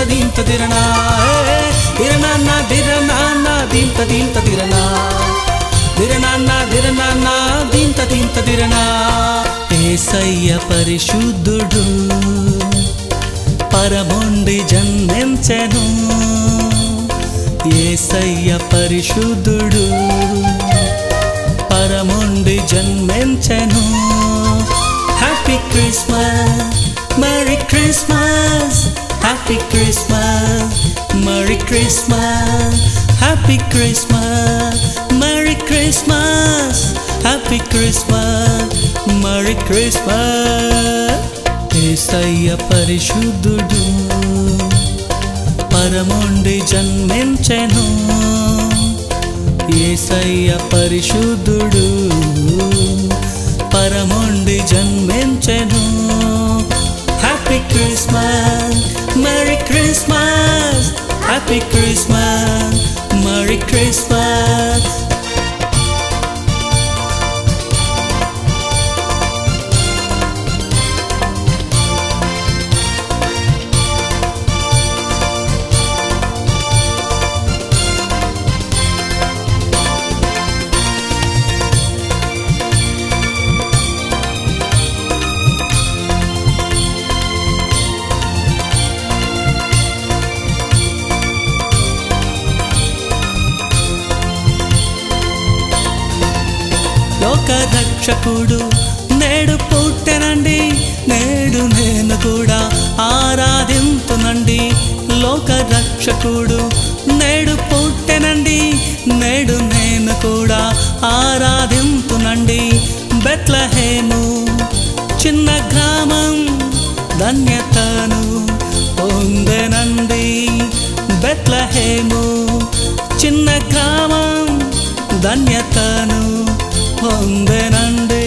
దీంత దిరనా దిరనాన్న దిరనాన్న దీంత దీంత దిరనా దిరనాన్న దిరనాన్న దీంత దీంత దిరనా యేసయ్య పరిశుద్ధుడు పరముండి జన్మించెను యేసయ్య పరిశుద్ధుడు పరముండి జన్మించెను happy Christmas merry Christmas happy Christmas merry Christmas happy Christmas merry Christmas happy Christmas merry Christmas Yesayya పరిశుద్ధుడు పరముండి జన్మించెను యేసయ్య పరిశుద్ధుడు పరముండి జన్మించెను happy Christmas merry Christmas happy Christmas merry Christmas లోక రక్షకుడు నేడు పుట్టెనండి నేడు నేను కూడా ఆరాధింతునండి లోక రక్షకుడు నేడు పుట్టెనండి నేడు నేను కూడా ఆరాధింతునండి బెత్లెహేము చిన్న గ్రామం ధన్యతను పొందెనండి బెత్లెహేము చిన్న గ్రామం ధన్యతను పొందెనండి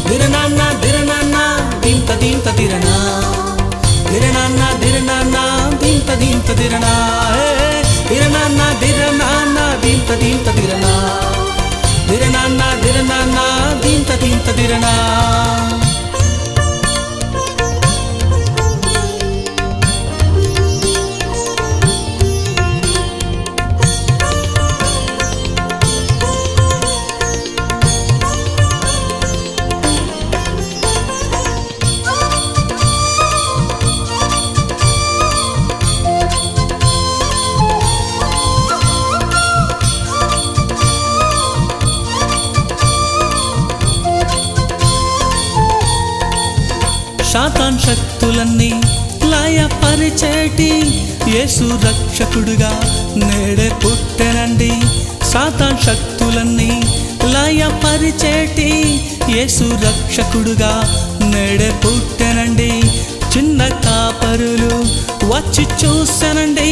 దిరనాన్న దిరనాన్న దీంత దీంత దిరనా దిరనాన్న దిరనాన్న దీంత దీంత దిరనా దిరనాన్న దిరనాన్న దీంత దీంత దిరనా దిరనాన్న దిరనాన్న దీంత దీంత దిరనా సాతాన్ శక్తులన్నీ లయపరిచేటి యేసు రక్షకుడుగా నేడే పుట్టెనండి సాతాన్ శక్తులన్నీ లయపరిచేటి యేసు రక్షకుడుగా నేడే పుట్టెనండి చిన్న కాపరులు వచ్చి చూసెనండి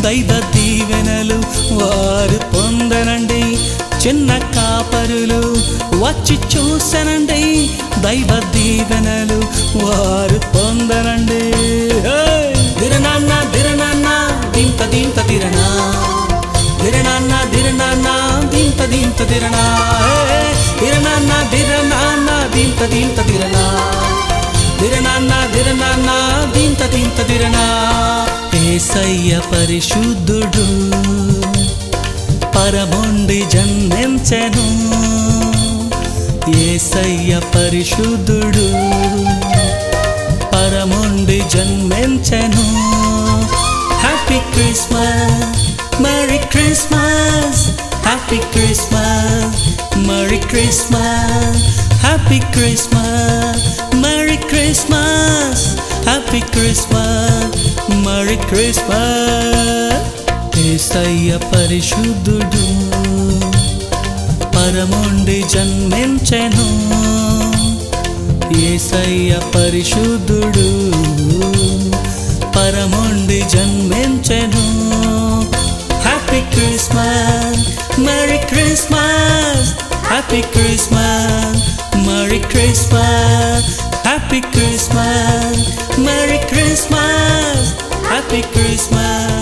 దైవ దీవెనలు వారు పొందెనండి చిన్న కాపరులు వచ్చి చూసెనండి దైవ దీవెనలు వారు పొందనండి దిరనాన్న దిరనాన్న దీంత దీంత దిరనా దిరనాన్న దిరనాన్న దీంత దీంత దిరనా దిరనాన్న దిరనాన్న దీంత దీంత దిరనా దిరనాన్న దిరనాన్న దీంత దీంత దిరనా యేసయ్య పరిశుద్ధుడు పరముండి జన్మించెను యేసయ్య పరిశుద్ధుడు పరముండి జన్మించెను happy Christmas merry Christmas happy Christmas merry Christmas happy Christmas merry Christmas happy Christmas merry Christmas Yesayya పరిశుద్ధుడు పరముండి జన్మించెను యేసయ్య పరిశుద్ధుడు పరముండి జన్మించెను happy Christmas merry Christmas happy Christmas merry Christmas happy Christmas merry Christmas happy Christmas